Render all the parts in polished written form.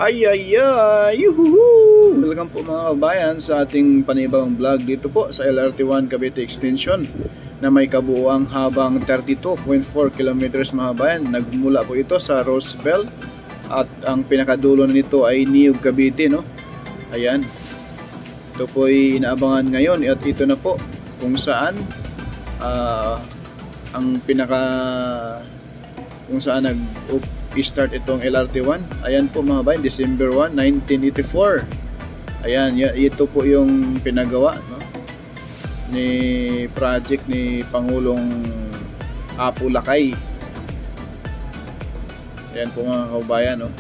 Ay ay ay! Yuhuhu! Welcome po mga kabayan sa ating panibagong vlog dito po sa LRT1 Cavite Extension na may kabuuang habang 32.4 kilometers mga kabayan. Nagmula po ito sa Roosevelt at ang pinakadulo nito ay Niog, Cavite, no? Ayan. Ito po ay inaabangan ngayon at ito na po kung saan ang kung saan nag-start itong LRT1. Ayan po mga kabayan, December 1, 1984. Ayan, ito po yung pinagawa, no, ni project ni Pangulong Apo Lakay. Ayan po mga kabayan, no.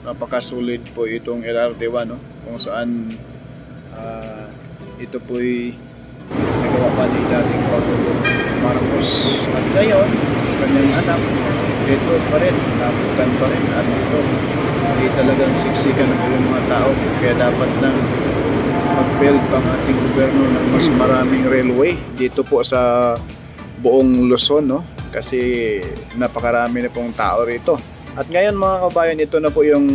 Napakasulit po itong LRT1, no, kung saan ito po'y nagawa pa ni dating Pangulong Marcos. At ngayon, sa kanyang anak, ito pa rin, naputan pa rin. At ito, ay talagang siksikan na po yung mga tao. Kaya dapat na mag-build pang ating gobyerno ng mas maraming railway dito po sa buong Luzon, no? Kasi napakarami na pong tao rito. At ngayon mga kabayan, ito na po yung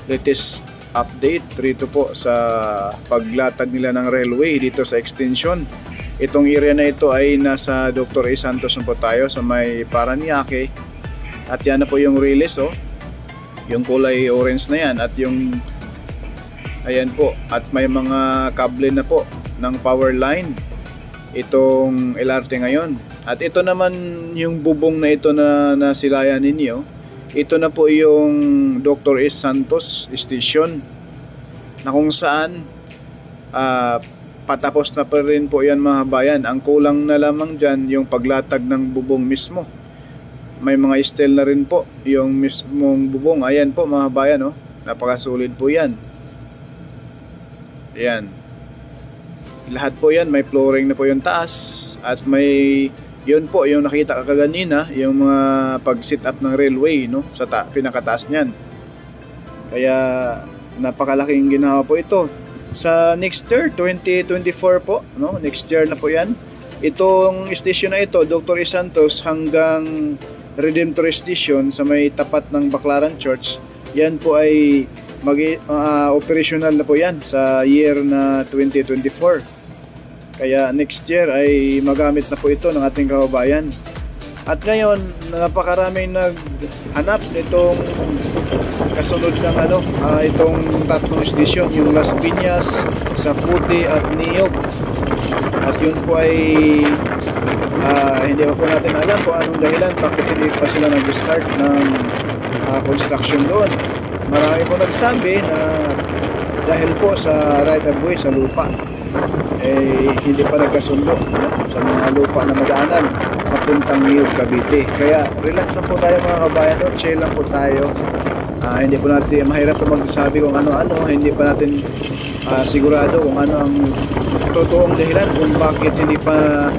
latest update rito po sa paglatag nila ng railway dito sa extension. Itong area na ito ay nasa Dr. A. Santos na po tayo sa may Paranaque. At yan na po yung release, oh. Yung kulay orange na yan. At yung ayan po. At may mga kable na po ng power line itong LRT ngayon. At ito naman yung bubong na ito na nasilayan ninyo. Ito na po yung Dr. S. Santos Station na kung saan patapos na pa rin po yan mga bayan. Ang kulang na lamang dyan yung paglatag ng bubong mismo. May mga steel na rin po yung mismong bubong. Ayan po mga bayan, oh. Napakasulit po yan. Ayan. Lahat po yan may flooring na po yung taas. At may yun po yung nakita ka kaganina, yung mga pag-sit up ng railway, no, sa pinakataas niyan. Kaya napakalaking ginawa po ito. Sa next year, 2024 po, no, next year na po yan. Itong station na ito, Dr. E. Santos hanggang Redemptor Station sa may tapat ng Baclaran Church, yan po ay operational na po yan sa year na 2024. Kaya next year ay magamit na po ito ng ating kababayan. At ngayon, napakaraming naghanap nitong kasunod ng itong tatlong station, yung Las Piñas, Zapote at Niog. At yun po ay hindi pa po natin alam kung anong dahilan bakit hindi pa sila nag-start ng construction doon. Marami po nagsabi na dahil po sa right of way sa lupa, hindi pa nagkasundo, no, sa mga lupa na madaanan papuntang Niog, Cavite. Kaya relax na po tayo mga kabayan, no? Chill lang po tayo. Hindi po natin, mahirap po magsabi kung ano-ano. Hindi pa natin sigurado kung ano ang totoong dahilan kung bakit hindi pa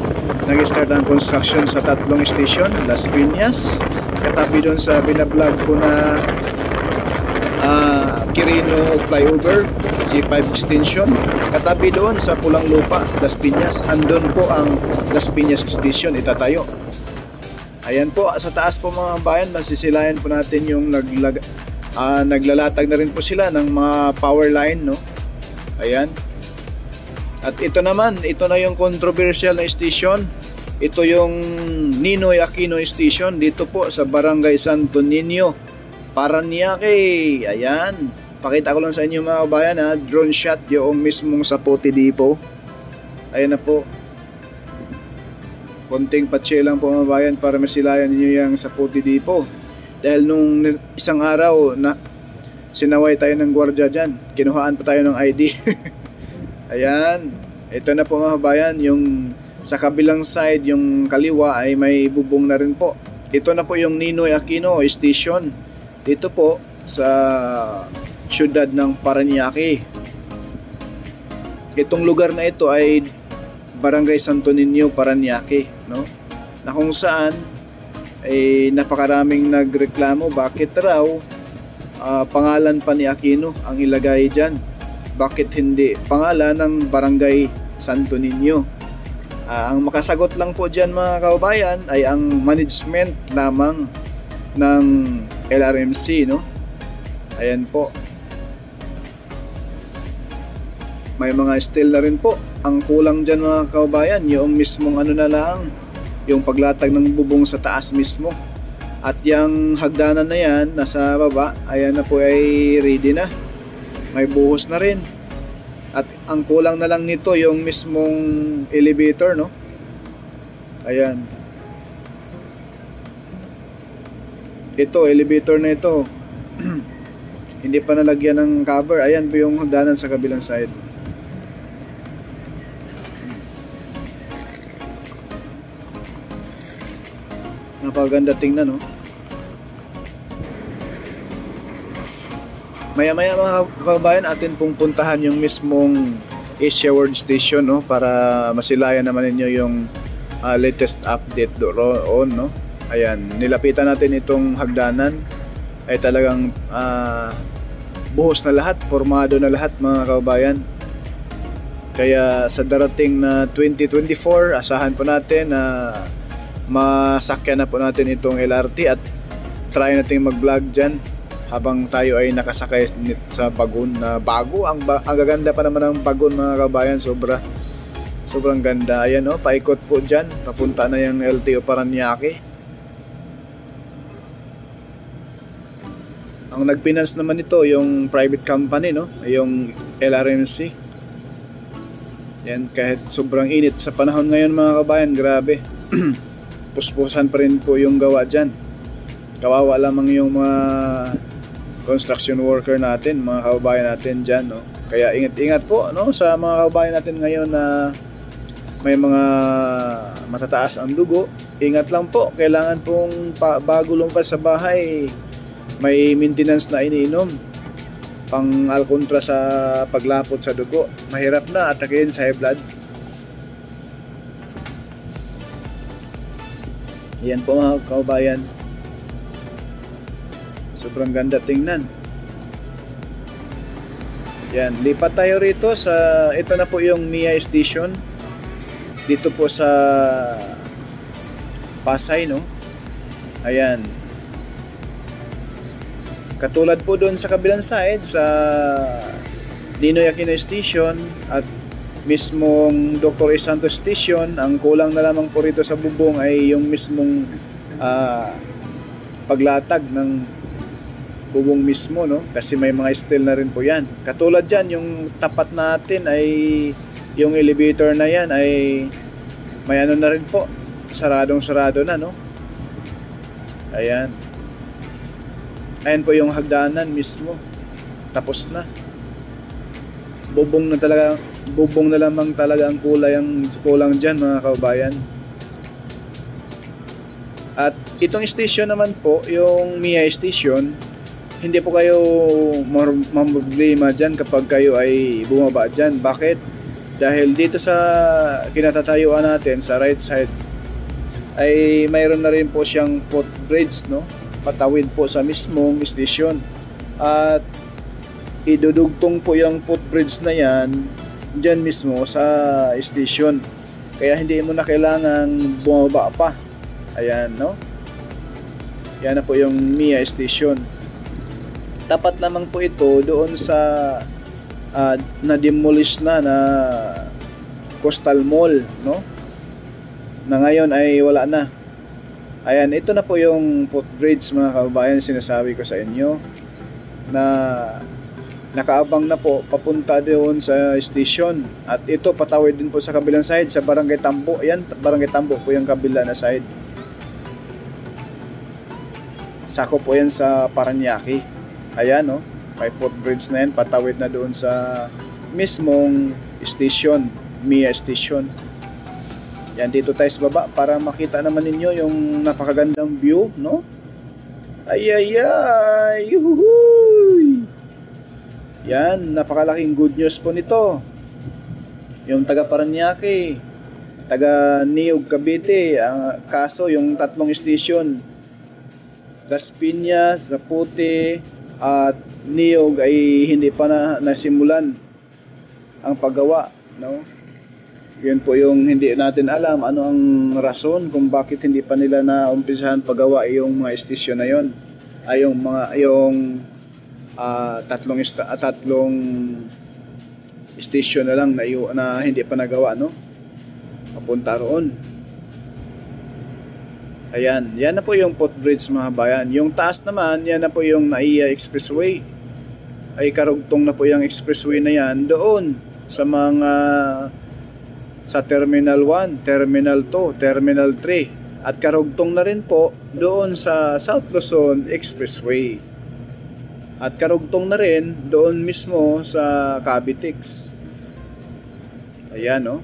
nag-start ang construction sa tatlong station. Las Piñas, katabi doon sa binablog ko na Quirino flyover, C5 extension, katabi doon sa Pulang Lupa, Las Piñas. Andun po ang Las Piñas station itatayo. Ayan po, sa taas po mga bayan, masisilayan po natin yung naglalatag na rin po sila ng mga power line, no. Ayan. At ito naman, ito na yung controversial na station. Ito yung Ninoy Aquino station dito po sa Barangay Santo Niño, Paranaque. Ayan. Pakita ko lang sa inyo mga kabayan, drone shot yung mismong Zapote Depot. Ayan na po. Konting patse lang po mga kabayan para masilayan niyo yung Zapote Depot. Dahil nung isang araw na sinaway tayo ng gwardiya dyan, kinuhaan pa tayo ng ID. Ayan. Ito na po mga kabayan, yung sa kabilang side, yung kaliwa ay may bubong na rin po. Ito na po yung Ninoy Aquino station dito po sa siyudad ng Paranaque. Itong lugar na ito ay Barangay Santo Niño, Paranaque, no? Na kung saan ay napakaraming nagreklamo bakit raw pangalan pa ni Aquino ang ilagay dyan. Bakit hindi pangalan ng Barangay Santo Niño? Ang makasagot lang po dyan mga kababayan ay ang management lamang ng LRMC, no? Ayan po. May mga steel na rin po. Ang kulang dyan mga kababayan, yung mismong ano na lang, yung paglatag ng bubong sa taas mismo. At yung hagdanan na yan, nasa baba, ayan na po ay ready na. May buhos na rin. At ang kulang na lang nito yung mismong elevator, no? Ayan. Ito, elevator na ito. Hindi pa nalagyan ng cover. Ayan po yung hagdanan sa kabilang side. Napaganda tingnan, no? Maya-maya mga kababayan, atin pong puntahan yung mismong Asia World Station, no? Para masilayan naman ninyo yung latest update doon, no? Ayan, nilapitan natin itong hagdanan. Ay talagang buhos na lahat, formado na lahat mga kababayan. Kaya sa darating na 2024, asahan po natin na masakyan na po natin itong LRT at try natin mag-vlog dyan habang tayo ay nakasakay sa bagon na bago. Ang gaganda pa naman ng bagon mga kababayan, sobrang ganda. Ayan, no, paikot po dyan, papunta na yung LTO Paranaque. Ang nag-finance naman ito yung private company, no, yung LRMC. Yan, kahit sobrang init sa panahon ngayon mga kababayan, grabe. Puspusan pa rin po yung gawa dyan. Kawawa lamang yung mga construction worker natin, mga kababayan natin dyan, no? Kaya ingat-ingat po, no, sa mga kababayan natin ngayon na may mga matataas ang dugo. Ingat lang po, kailangan pong bago lumpas sa bahay may maintenance na iniinom pang alkontra sa paglapot sa dugo. Mahirap na atakin sa high blood. Yan po mga kababayan, sobrang ganda tingnan. Yan, lipat tayo rito sa, ito na po yung MIA Station dito po sa Pasay, no? Ayan, katulad po doon sa kabilang side sa Ninoy Aquino Station at mismong Dr. E. Santos Station, ang kulang na lamang po rito sa bubong ay yung mismong paglatag ng bubong mismo, no? Kasi may mga steel na rin po yan. Katulad dyan, yung tapat natin ay yung elevator na yan ay may ano na rin po, sarado na, no? Ayan. Ayan po yung hagdanan mismo, tapos na. Bubong na lamang talaga ang kulang dyan mga kababayan. At itong station naman po, yung MIA Station, hindi po kayo mamroblema dyan kapag kayo ay bumaba dyan. Bakit? Dahil dito sa kinatatayuan natin sa right side ay mayroon na rin po siyang footbridge, no? Patawid po sa mismong station. At idudugtong po yung footbridge na yan dyan mismo sa station. Kaya hindi mo na kailangan bumaba pa. Ayan, no? Yan na po yung MIA Station. Tapat lamang po ito doon sa na-demolish na Coastal Mall, no? Na ngayon ay wala na. Ayan, ito na po yung footbridge mga kababayan, sinasabi ko sa inyo na nakaabang na po papunta doon sa station. At ito patawid din po sa kabilang side sa Barangay Tambo. Ayan, Barangay Tambo po yung kabila na side. Sako po yan sa Paranaque. Ayan, no? May footbridge na yan, patawid na doon sa mismong station, MIA Station. Yan, dito tayo sa baba para makita naman ninyo yung napakagandang view, no? Ay, yuhuy! Yan, napakalaking good news po nito. Yung taga Paranaque, taga Niog Cavite, kaso yung tatlong station, Las Piñas, Zapote at Niog ay hindi pa nasimulan ang paggawa, no? Yun po yung hindi natin alam ano ang rason kung bakit hindi pa nila na umpisahan paggawa yung mga station na yon. ay yung tatlong station na lang na hindi pa nagawa, no? Papunta roon. Ayan, yan na po yung footbridge mga bayan. Yung taas naman, yan na po yung NAIA Expressway. Ay karugtong na po yung expressway na yan doon sa sa Terminal 1, Terminal 2, Terminal 3. At karugtong na rin po doon sa South Luzon Expressway. At karugtong na rin doon mismo sa Cavitex. Ayan, no?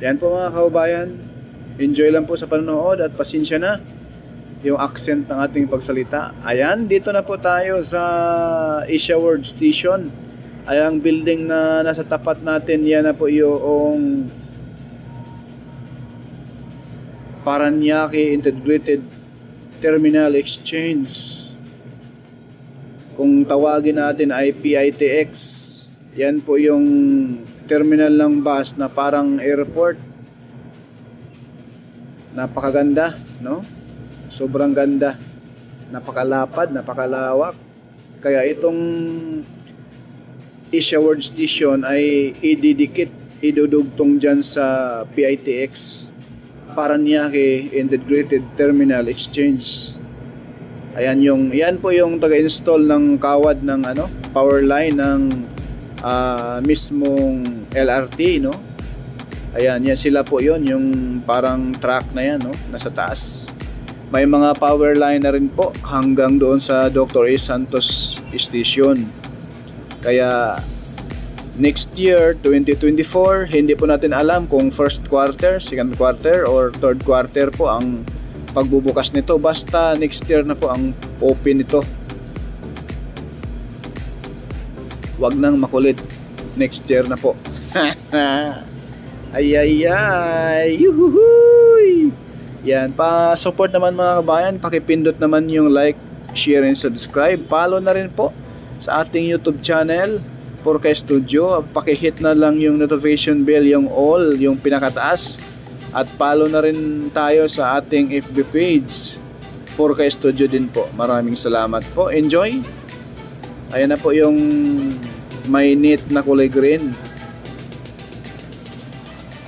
Yan po mga kababayan. Enjoy lang po sa panonood at pasensya na yung accent ng ating pagsalita. Ayan, dito na po tayo sa Asia World Station. Ay ang building na nasa tapat natin, yan na po yung Paranaque Integrated Terminal Exchange. Kung tawagin natin ay PITX. Yan po yung terminal ng bus na parang airport. Napakaganda, no? Sobrang ganda. Napakalapad, napakalawak. Kaya itong Asia World Station ay idudugtong dyan sa PITX, Paranaque Integrated Terminal Exchange. Ayan yan po yung taga-install ng kawad ng power line ng mismong LRT, no? Ayan, yan sila po yon, yung parang track na yan, no? Nasa taas. May mga power line na rin po hanggang doon sa Dr. A. Santos Station. Kaya next year, 2024, hindi po natin alam kung first quarter, second quarter, or third quarter po ang pagbubukas nito. Basta next year na po ang open nito. Wag nang makulit. Next year na po. Ay, yuhuhuy! Yan, pa-support naman mga kabayan, pakipindot naman yung like, share, and subscribe. Follow na rin po sa ating YouTube channel, Purkay Studio. Pakihit na lang yung notification bell, yung all, yung pinakataas. At follow na rin tayo sa ating FB page, Purkay Studio din po. Maraming salamat po. Enjoy! Ayan na po yung may neat na kulay green.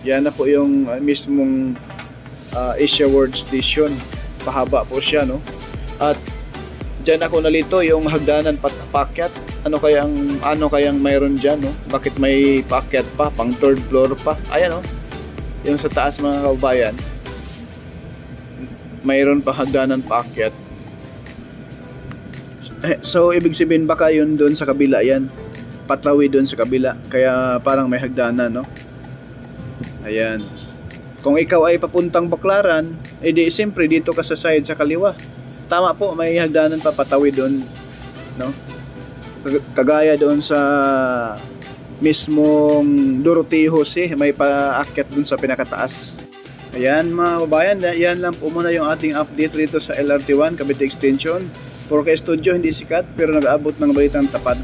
Yan na po yung mismong Asia World Station. Pahaba po siya, no? At dyan ako nalito yung hagdanan paakyat. Ano kayang mayroon dyan, no? Bakit may paakyat pa, pang third floor pa? Ayan, no? Yung sa taas mga kababayan, mayroon pa hagdanan paakyat. So ibig sabihin baka yun doon sa kabila, yan patawid doon sa kabila, kaya parang may hagdanan, no? Ayan. Kung ikaw ay papuntang Baclaran, edi siyempre dito ka sa side sa kaliwa. Tama po, may hagdanan pa patawid doon, no? Kagaya doon sa mismong Doroteo Jose, may paakyat doon sa pinakataas. Ayan mga kababayan, yan lang po muna yung ating update rito sa LRT1 Cavite Extension. Purkay Studio, hindi sikat pero nag-aabot ng balitang tapat.